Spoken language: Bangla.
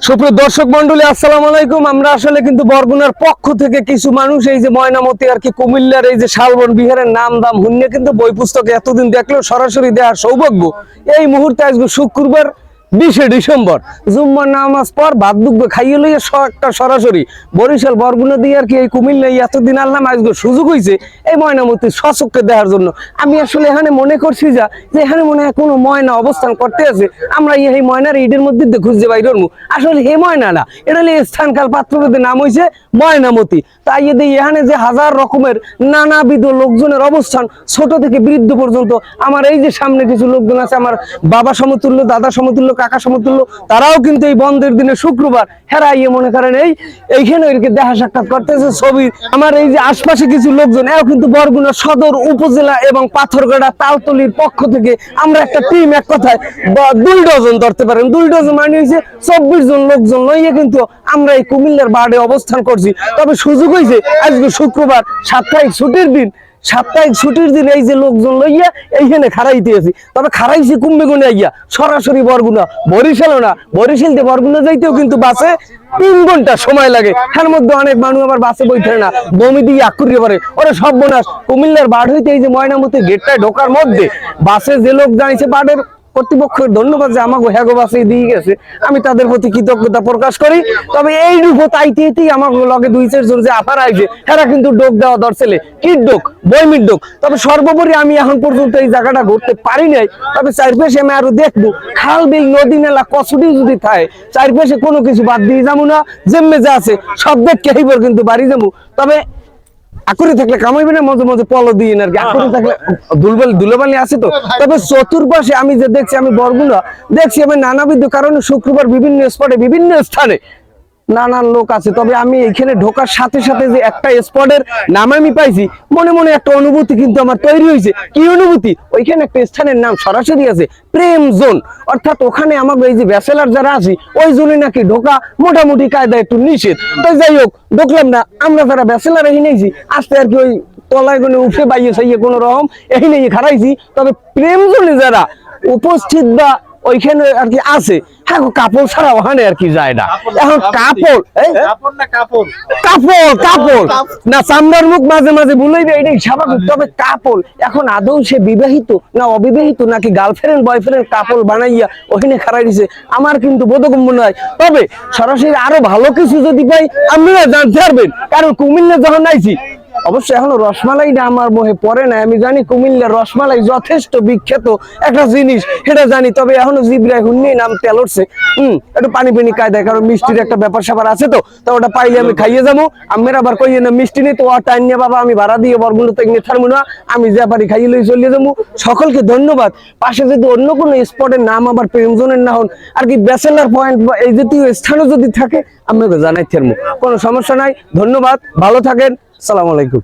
সুপ্রিয় দর্শক মন্ডলী, আসসালামু আলাইকুম। আমরা আসলে কিন্তু বরগুনার পক্ষ থেকে কিছু মানুষ এই যে ময়নামতি আর কি কুমিল্লার এই যে শালবন বিহারের নাম দাম হুন্যে কিন্তু বই পুস্তকে এতদিন দেখলেও সরাসরি দেওয়ার সৌভাগ্য এই মুহূর্তে আজকে শুক্রবার 20 ডিসেম্বর জুম্মার নামাজ পর ভাত দুগ্ধ খাইয়ে লইয়া একটা সরাসরি বরিশাল বরগুনা দিয়ে আর কি এই কুমিল্লা এতদিন আনলাম। আজকে সুযোগ হয়েছে এই ময়নামতি সচক্ষে দেখার জন্য। আমি আসলে এখানে মনে করছি যে এখানে মনে হয় কোনো ময়না অবস্থান করতে আছে। আমরা এই ময়নার ঈদের মধ্যে খুঁজতে বাইর আসলে হে ময়না না, এটা হলে স্থানকাল পাত্রভেদে নাম হয়েছে ময়নামতি। তাই এখানে যে হাজার রকমের নানাবিধ লোকজনের অবস্থান, ছোট থেকে বৃদ্ধ পর্যন্ত। আমার এই যে সামনে কিছু লোকজন আছে, আমার বাবা সমতুল্য, দাদা সমতুল্য, কাকা সমতুল্য, তারাও কিন্তু এই বন্ধের দিনে শুক্রবার হেরাইয়ে মনে করেন এইখানে দেখা সাক্ষাৎ করতেছে ছবি। আমার এই যে আশপাশে কিছু লোকজন এও কিন্তু বরগুনা সদর উপজেলা এবং পাথরগাড়া তালতলির পক্ষ থেকে আমরা একটা টিম, এক কথায় 2 ডজন ধরতে পারেন। 2 ডজন মানে হয়েছে 24 জন লোকজন লইয়ে কিন্তু আমরা এই কুমিল্লার বাড়ে অবস্থান করছি। তবে সুযোগ হয়েছে আজকে শুক্রবার, সাপ্তাহিক ছুটির দিন। সাপ্তাহিক ছুটির দিন এই যে লোকজন লইয়া এইখানে খারাইতে আছি। তবে খারাইছি কুম্বেগুনে আইয়া সরাসরি বরগুনা, বরিশালও না। বরিশাল দিয়ে বরগুনা যাইতেও কিন্তু বাসে 3 ঘন্টা সময় লাগে। এর মধ্যে অনেক মানুষ আবার বাসে বইতে না, বমি দিয়ে আকুরিয়ে পারে। ওরা সর্বনাশ। কুমিল্লার বাড় হইতে এই যে ময়নামতি গেটটায় ঢোকার মধ্যে বাসে যে লোক জানিয়েছে, বাড়ের কর্তৃপক্ষের ধন্যবাদ যে আমাকে হ্যাগো বাসে দিয়ে গেছে, আমি তাদের প্রতি কৃতজ্ঞতা প্রকাশ করি। তবে এই রূপত আইতেই আমাকে লগে 2-4 জন যে আপার আইছে, এরা কিন্তু ডোক দেওয়া দরছেলে কিট ডোক, বইমির ডোক। তবে সর্বোপরি আমি এখন পর্যন্ত এই জায়গাটা ঘুরতে পারি নাই। তবে চারপাশে আমি আরো দেখবো খাল বিল নদী নালা কচুটি যদি থাকে, চারপাশে কোনো কিছু বাদ দিয়ে যাবো না। যেমে যা আছে সব দেখে এইবার কিন্তু বাড়ি যাবো। তবে আকুরি থাকলে কামাইবে না, মাঝে মাঝে পলো দিয়ে আর কি। আকুরি থাকলে ধুলোবালি আছে তো। তবে চতুর্পাশে আমি যে দেখছি, আমি বরগুনা দেখছি আমি নানাবিধ কারণে শুক্রবার বিভিন্ন স্পটে বিভিন্ন স্থানে নানান লোক আছে। তবে আমি এখানে ঢোকার সাথে সাথে যে একটা স্পটের নাম আমি পাইছি, মনে মনে একটা অনুভূতি কিন্তু আমার তৈরি হয়েছে। কি অনুভূতি? ওইখানে একটা স্থানের নাম সরাসরি আছে প্রেম জোন। অর্থাৎ ওখানে আমাদের এই যে ব্যাচেলার যারা আছি, ওই জোনে নাকি ঢোকা মোটামুটি কায়দা একটু নিষেধ। তো যাই হোক, ঢুকলাম না। আমরা যারা ব্যাচেলার এই নিয়েছি আসতে আর কি ওই তলায় গুনে উঠে বাইয়ে সাইয়ে কোনো রকম এই নিয়ে খারাইছি। তবে প্রেম জোনে যারা উপস্থিত বা ওইখানে আর কি আছে, হ্যাঁ কাপড় ছাড়া ওখানে আর কি যায় না। এখন কাপড় না, চামড়ার মুখ মাঝে মাঝে ভুলাইবে, এটাই স্বাভাবিক। তবে কাপড় এখন আদৌ সে বিবাহিত না অবিবাহিত, নাকি গার্লফ্রেন্ড বয়ফ্রেন্ড কাপড় বানাইয়া ওখানে খারাই দিছে, আমার কিন্তু বোধগম্য নয়। তবে সরাসরি আরো ভালো কিছু যদি পাই আপনারা জানতে পারবেন, কারণ কুমিল্লা যখন আইছি অবশ্যই এখনো রসমালাইটা আমার মোহে পড়ে না। আমি জানি কুমিল্লার রসমালাই যথেষ্ট বিখ্যাত একটা জিনিস, সেটা জানি। তবে এখনো জিব্রাই হুন্নি নাম তেল উঠছে। একটু পানি পানি কায়দায়, কারণ মিষ্টির একটা ব্যাপার স্যাপার আছে তো। ওটা পাইলে আমি খাইয়ে যাবো। আমার আবার কইয়ে না মিষ্টি নেই তো টাইম নিয়ে বাবা আমি ভাড়া দিয়ে বরগুলো থেকে থাকবো না, আমি যা পারি খাইয়ে লই চলিয়ে যাবো। সকলকে ধন্যবাদ। পাশে যদি অন্য কোনো স্পটের নাম আবার প্রেমজনের না হন আর কি ব্যাচেলার পয়েন্ট বা এই জাতীয় স্থানও যদি থাকে আমাকে জানাই থাকবো, কোনো সমস্যা নাই। ধন্যবাদ, ভালো থাকেন, আসসালামু আলাইকুম।